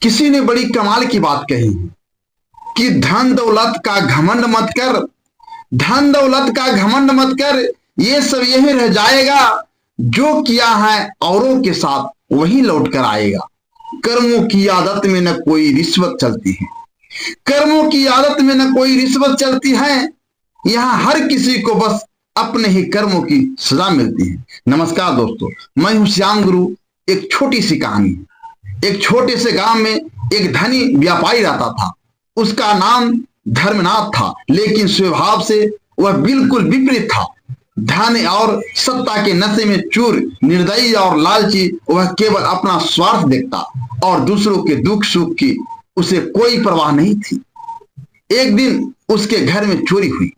किसी ने बड़ी कमाल की बात कही कि धन दौलत का घमंड मत कर। धन दौलत का घमंड मत कर, ये सब यही रह जाएगा। जो किया है औरों के साथ वही लौट कर आएगा। कर्मों की आदत में न कोई रिश्वत चलती है। कर्मों की आदत में न कोई रिश्वत चलती है। यहाँ हर किसी को बस अपने ही कर्मों की सजा मिलती है। नमस्कार दोस्तों, मैं हूं श्याम गुरु। एक छोटी सी कहानी। एक छोटे से गांव में एक धनी व्यापारी रहता था। उसका नाम धर्मनाथ था, लेकिन स्वभाव से वह बिल्कुल विपरीत था। धन और सत्ता के नशे में चूर, निर्दयी और लालची, वह केवल अपना स्वार्थ देखता और दूसरों के दुख सुख की उसे कोई परवाह नहीं थी। एक दिन उसके घर में चोरी हुई।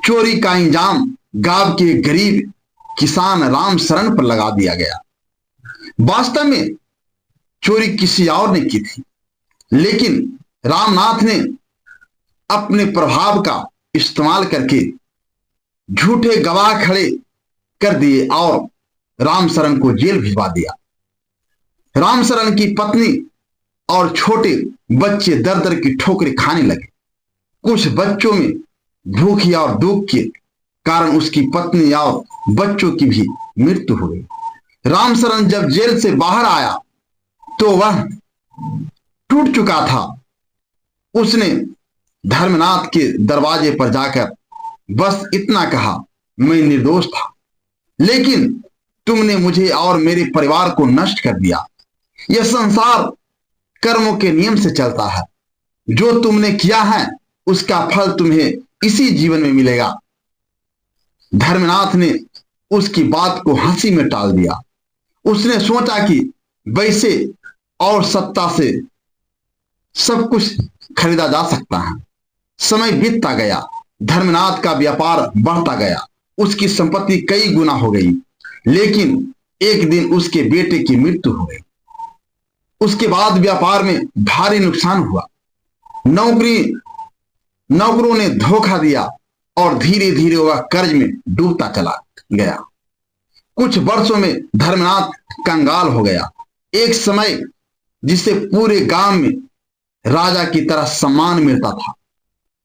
चोरी का इंजाम गांव के गरीब किसान राम शरण पर लगा दिया गया। वास्तव में चोरी किसी और ने की थी, लेकिन रामनाथ ने अपने प्रभाव का इस्तेमाल करके झूठे गवाह खड़े कर दिए और रामशरण को जेल भिजवा दिया। रामशरण की पत्नी और छोटे बच्चे दर दर की ठोकरें खाने लगे। कुछ बच्चों में भूख और दुख के कारण उसकी पत्नी और बच्चों की भी मृत्यु हो गई। रामशरण जब जेल से बाहर आया तो वह टूट चुका था। उसने धर्मनाथ के दरवाजे पर जाकर बस इतना कहा, मैं निर्दोष था, लेकिन तुमने मुझे और मेरे परिवार को नष्ट कर दिया। यह संसार कर्मों के नियम से चलता है। जो तुमने किया है उसका फल तुम्हें इसी जीवन में मिलेगा। धर्मनाथ ने उसकी बात को हंसी में टाल दिया। उसने सोचा कि वैसे और सत्ता से सब कुछ खरीदा जा सकता है। समय बीतता गया। धर्मनाथ का व्यापार बढ़ता गया। उसकी संपत्ति कई गुना हो गई। लेकिन एक दिन उसके बेटे की मृत्यु हो गई। उसके बाद व्यापार में भारी नुकसान हुआ। नौकरों ने धोखा दिया और धीरे धीरे वह कर्ज में डूबता चला गया। कुछ वर्षों में धर्मनाथ कंगाल हो गया। एक समय जिसे पूरे गांव में राजा की तरह सम्मान मिलता था,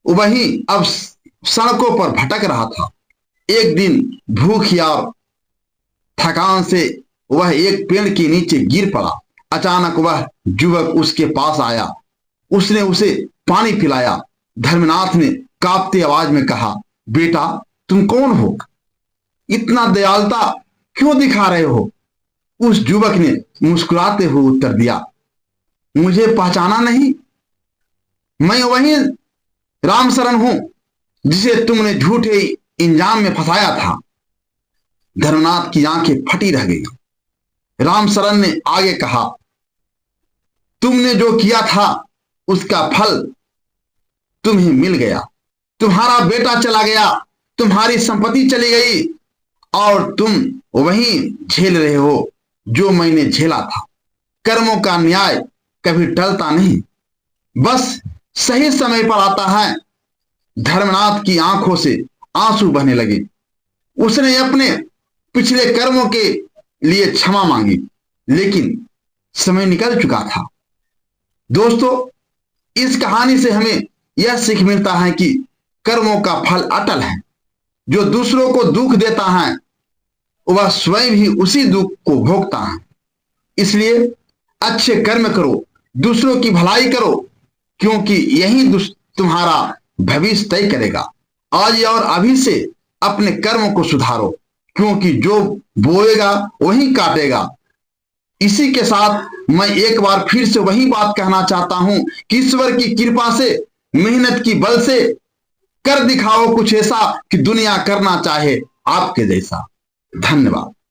वही अब सड़कों पर भटक रहा था। एक दिन भूख और थकान से वह एक पेड़ के नीचे गिर पड़ा। अचानक वह युवक उसके पास आया। उसने उसे पानी पिलाया। धर्मनाथ ने कांपती आवाज में कहा, बेटा तुम कौन हो? इतना दयालुता क्यों दिखा रहे हो? उस युवक ने मुस्कुराते हुए उत्तर दिया, मुझे पहचाना नहीं? मैं वही रामशरण हूं जिसे तुमने झूठे इंजाम में फंसाया था। धर्मनाथ की आंखें फटी रह गई। रामशरण ने आगे कहा, तुमने जो किया था उसका फल तुम्हें मिल गया। तुम्हारा बेटा चला गया, तुम्हारी संपत्ति चली गई और तुम वही झेल रहे हो जो मैंने झेला था। कर्मों का न्याय कभी टलता नहीं, बस सही समय पर आता है। धर्मनाथ की आंखों से आंसू बहने लगे। उसने अपने पिछले कर्मों के लिए क्षमा मांगी, लेकिन समय निकल चुका था। दोस्तों, इस कहानी से हमें यह सीख मिलता है कि कर्मों का फल अटल है। जो दूसरों को दुख देता है वह स्वयं ही उसी दुख को भोगता है। इसलिए अच्छे कर्म करो, दूसरों की भलाई करो, क्योंकि यही तुम्हारा भविष्य तय करेगा। आज और अभी से अपने कर्म को सुधारो, क्योंकि जो बोएगा वही काटेगा। इसी के साथ मैं एक बार फिर से वही बात कहना चाहता हूं कि ईश्वर की कृपा से, मेहनत की बल से कर दिखाओ कुछ ऐसा कि दुनिया करना चाहे आपके जैसा। धन्यवाद।